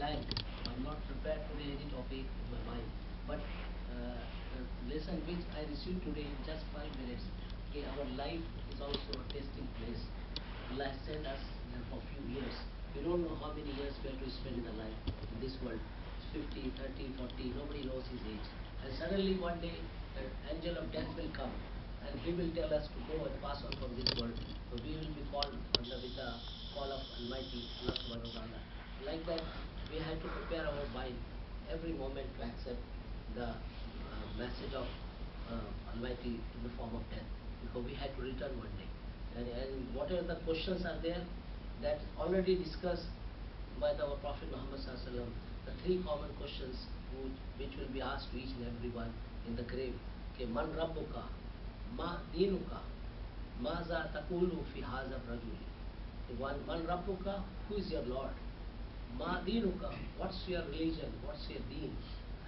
hand. I'm not prepared today any topic in my mind, but the lesson which I received today in just 5 minutes. Okay, our life is also a testing place. Allah has sent us here for a few years. We don't know how many years we have to spend in the life in this world. It's 50, 30, 40, nobody knows his age. And suddenly one day, the angel of death will come and he will tell us to go and pass on from this world. So we will be called under with the call of Almighty Allah subhanahu wa ta'ala. Like that, we have to prepare our mind every moment to accept the message of Almighty in the form of death, because we had to return one day. And whatever the questions are there, that already discussed by our Prophet Muhammad Sallallahu Alaihi Wasallam, the three common questions which will be asked to each and every one in the grave. Okay, Man Rabbuka, Ma Dinuka, Maza Takulu fi Hazab Rajuli. One, Man Rabbuka, who is your Lord? Ma Dinuka, what's your religion? What's your deen?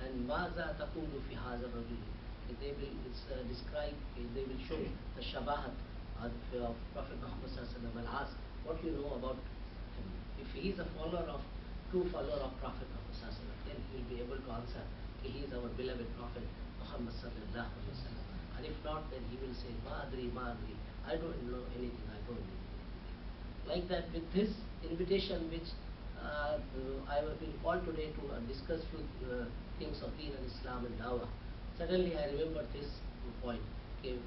And Maza Takulu fi Hazab Rajuli. They will describe, they will show the Shabahat of Prophet Muhammad Sallallahu Alaihi Wasallam and ask what you know about him. If he is a follower of, true follower of Prophet Muhammad Sallallahu Alaihi Wasallam, then he will be able to answer, he is our beloved Prophet Muhammad Sallallahu Alaihi Wasallam. And if not, then he will say, Madri, Madri, I don't know anything, I don't know anything. Like that, with this invitation which I have been called today to discuss few things of Deen and Islam and Dawah, suddenly I remember this point. Okay,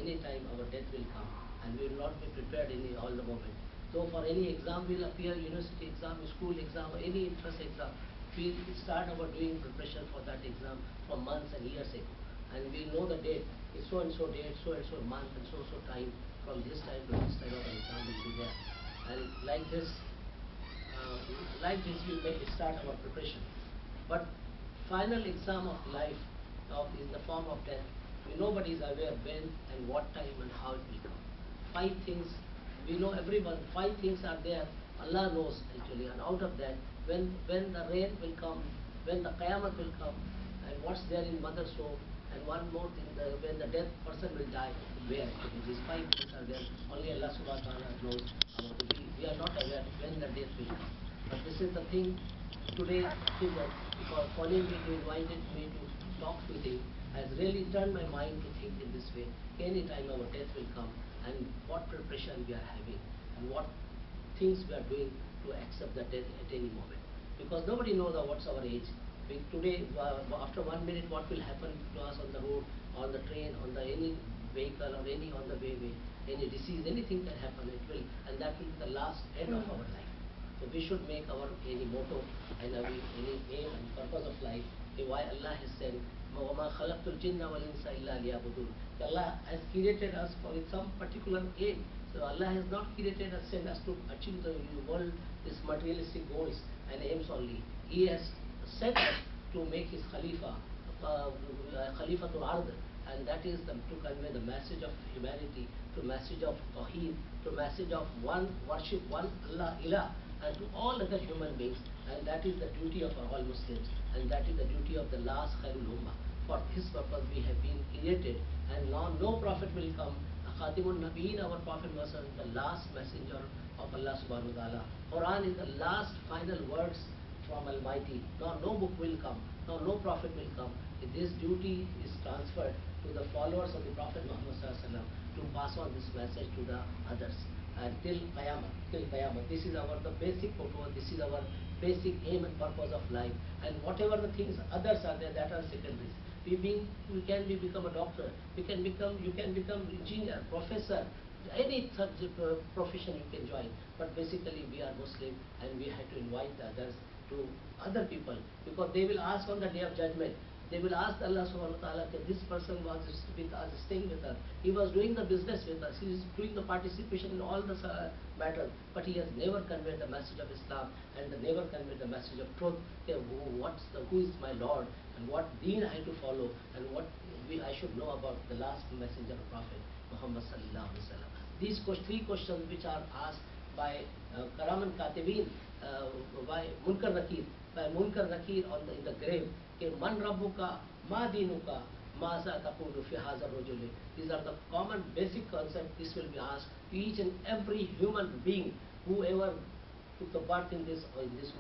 any time our death will come and we will not be prepared in all the moment. So for any exam will appear, university exam, school exam, or any interest exam, we start our doing preparation for that exam from months and years ago. And we know the date, it's so and so date, so and so month, and so time, from this time to this time our exam will be there. And like this we may start our preparation. But final exam of life is the form of death. Nobody is aware when and what time and how it will come. 5 things, we know everyone, 5 things are there, Allah knows actually, and out of that, when the rain will come, when the Qiyamah will come, and what's there in mother's womb, and one more thing, when the dead person will die, where actually these 5 things are there, only Allah subhanahu wa ta'ala knows. We are not aware when the death will come. But this is the thing today, because calling me to invited me to talk to him has really turned my mind to think in this way. Any time our death will come, and what preparation we are having, and what things we are doing to accept the death at any moment. Because nobody knows what's our age. Today, after 1 minute, what will happen to us on the road, on the train, on the any vehicle, or any on the way, any disease, anything can happen. It will, and that will be the last end of our life. So we should make our any motto and any aim and purpose of life. Why Allah has said, وَمَا خَلَقْتُ الْجِنَّ وَالْإِنسَ إِلَّا لِيَعْبُدُونَ. Allah has created us with some particular aim. So Allah has not created us, sent us to achieve the world, this materialistic goals and aims only. He has sent us to make His Khalifa, Khalifatul Ard, and that is to convey the message of humanity, to message of Tawheed, to message of one worship, one Allah, Ilah, and to all other human beings. And that is the duty of all Muslims, and that is the duty of the last Khairul Ummah. For this purpose we have been created, and now no prophet will come. Khatimun Nabiyyin, our Prophet was the last messenger of Allah subhanahu wa ta'ala. Quran is the last final words from Almighty. Now no book will come, now no prophet will come. This duty is transferred to the followers of the Prophet Muhammad Sallallahu Alaihi Wasallam to pass on this message to the others. And till Qiyamah. This is our the basic purpose, this is our basic aim and purpose of life. And whatever the things others are there, that are secondaries. We can become a doctor, you can become engineer, professor, any subject profession you can join. But basically we are Muslim, and we have to invite the others to other people, because they will ask on the day of judgment. They will ask Allah subhanahu wa ta'ala that this person was with us, staying with us. He was doing the business with us. He is doing the participation in all the matters, but he has never conveyed the message of Islam and never conveyed the message of truth. Okay, who is my Lord, and what deen I have to follow, and what I should know about the last messenger of Prophet Muhammad Sallallahu Alaihi Wasallam. These 3 questions which are asked by Karaman Katibin, by Munkar Nakir, in the grave. Man Rabbuka, Ma Dinuka, Maza Takulu fi Hazar Rajuli. These are the common basic concepts. This will be asked to each and every human being, whoever took the birth in this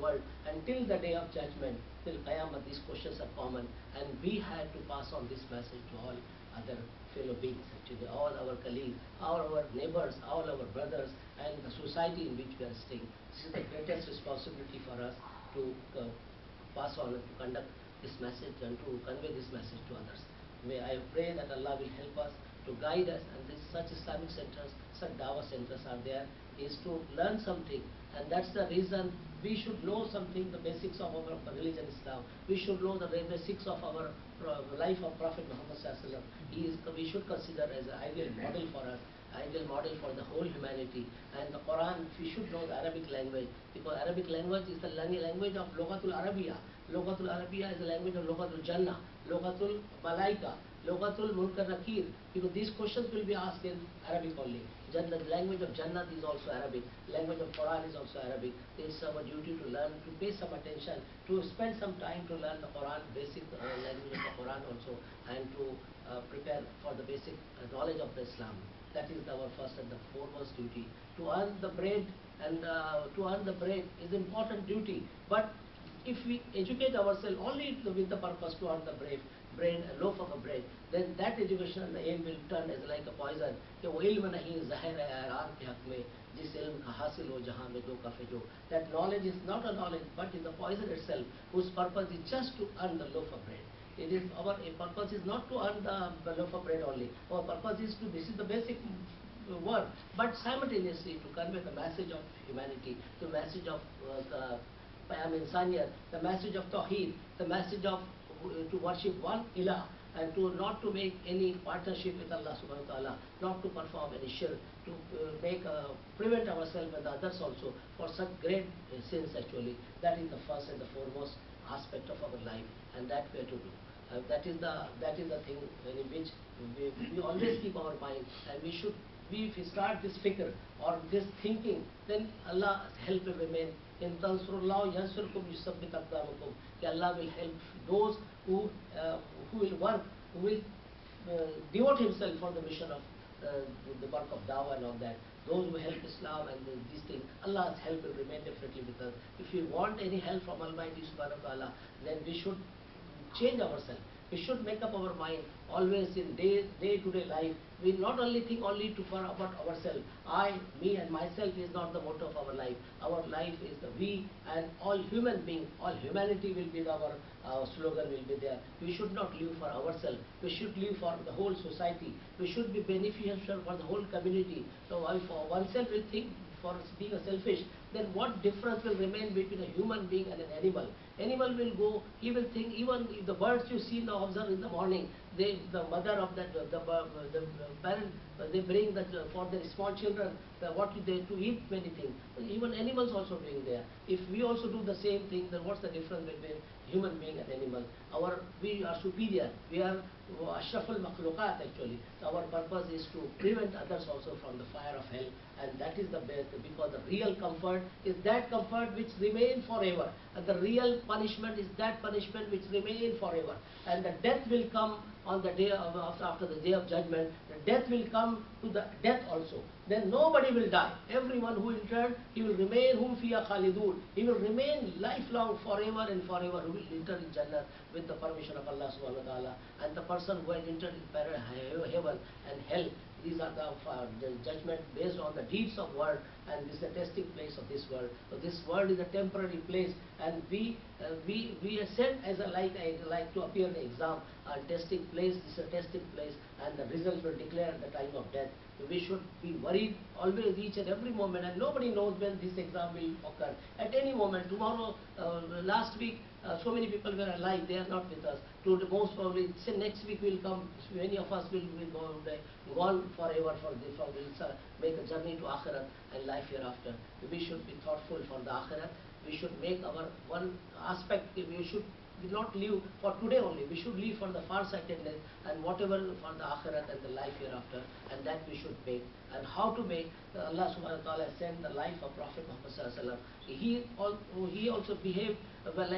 world, until the day of judgment, till Qiyamah, these questions are common, and we had to pass on this message to all other fellow beings, actually, all our colleagues, all our neighbors, all our brothers, and the society in which we are staying. This is the greatest responsibility for us to pass on and to conduct this message and to convey this message to others. May I pray that Allah will help us to guide us, and such Islamic centers, such Dawah centers are there, is to learn something, and that's the reason we should know something, the basics of our religion Islam. We should know the basics of our life of Prophet Muhammad Sallallahu Alaihi Wasallam. We should consider as an ideal model for us, ideal model for the whole humanity. And the Quran, we should know the Arabic language, because Arabic language is the language of Lughatul Arabiya. Lughatul Arabiya is the language of Lughatul Jannah, Lughatul Malaika, Lughatul Munkar Nakir. Because these questions will be asked in Arabic only. The language of Jannah is also Arabic. Language of Quran is also Arabic. It is our duty to learn, to pay some attention, to spend some time to learn the Quran, basic language of the Quran also, and to prepare for the basic knowledge of the Islam. That is our first and the foremost duty. To earn the bread, and to earn the bread is important duty. But if we educate ourselves only with the purpose to earn the bread, a loaf of a bread, then that education and the aim will turn as like a poison. कि वो इल्म नहीं ज़हर है ऐरान के हक में, जिस इल्म का हासिल हो जहाँ में दो कफ़े जो. That knowledge is not a knowledge, but is the poison itself, whose purpose is just to earn the loaf of bread. It is our purpose is not to earn the loaf of bread only. Our purpose is to, this is the basic word, but simultaneously to convey the message of humanity, the message of Insaniyat, the message of Tawheed, the message of to worship one Ilah, and to not to make any partnership with Allah subhanahu wa ta'ala, not to perform any shirk, to prevent ourselves and the others also for such great sins actually. That is the first and the foremost aspect of our life, and that we have to do. That is the thing in which we always keep our mind, and if we start this fikr or this thinking, then Allah's help will remain. In Tansurullah Yansurkum Yusabbit Aqdamakum, Allah will help those who will work, who will devote himself for the mission of the work of dawah and all that. Those who help Islam and these things, Allah's help will remain definitely with us. If we want any help from Almighty Subhanahu wa Ta'ala, then we should change ourselves. We should make up our mind always in day-to-day life. We not only think only about ourselves. I, me and myself is not the motto of our life. Our life is the we and all human beings, all humanity will be our slogan will be there. We should not live for ourselves. We should live for the whole society. We should be beneficial for the whole community. So if oneself will think for being a selfish, then what difference will remain between a human being and an animal? Animal will go, he will think, even if the birds you see now observe in the morning, the mother of the parent, they bring for their small children, to eat many things. Even animals also doing there. If we also do the same thing, then what's the difference between human being and animal? We are superior. We are ashraful makhluqat actually. Our purpose is to prevent others also from the fire of hell, and that is the best, because the real comfort is that comfort which remain forever, and the real punishment is that punishment which remain forever. And the death will come on the day after the day of judgment. The death will come to the death also. Then nobody will die. Everyone who entered, he will remain hum fiya khalidun. He will remain lifelong, forever and forever. Who will enter in Jannah with the permission of Allah subhanahu wa ta'ala. And the person who has entered in heaven and hell, these are the judgment based on the deeds of world, and this is the testing place of this world. So this world is a temporary place, and we are sent as like to appear in the exam, a testing place. This is a testing place, and the results will declare at the time of death. So we should be worried always, each and every moment, and nobody knows when this exam will occur. At any moment, tomorrow, last week, so many people were alive, they are not with us. Most probably, say next week will come, many of us will be gone forever, we'll make a journey to Akhirat and life hereafter. We should be thoughtful for the Akhirat. We should make our one aspect, we should will not live for today only. We should live for the far-sightedness and whatever for the akhirat and the life hereafter, and that we should make. And how to make? Allah subhanahu wa ta'ala sent the life of Prophet Muhammad sallallahu alaihi wasallam. He also behaved well,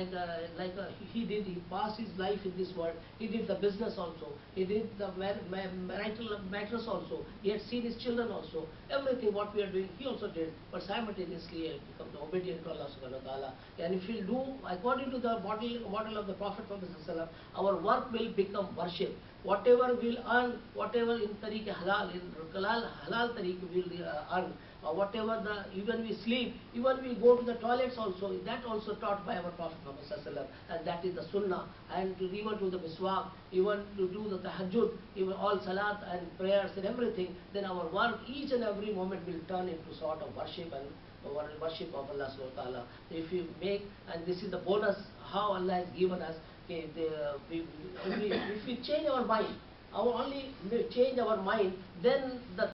he did. He passed his life in this world. He did the business also. He did the marital matters also. He had seen his children also. Everything what we are doing, he also did. But simultaneously, he become the obedient to Allah subhanahu wa ta'ala. And if we do according to the model of the Prophet Muhammad sallallahu alaihi wasallam, our work will become worship. Whatever we'll earn, whatever in tariq halal, in halal tariq we'll earn, or whatever even we sleep, even we go to the toilets also, that also taught by our Prophet Muhammad sallallahu alaihi wasallam, and that is the sunnah. And to even do the miswak, even to do the tahajjud, even all salat and prayers and everything, then our work each and every moment will turn into sort of worship and worship of Allah subhanahu wa ta'ala. If you make, and this is the bonus how Allah has given us, okay, if we change our mind, only change our mind, then the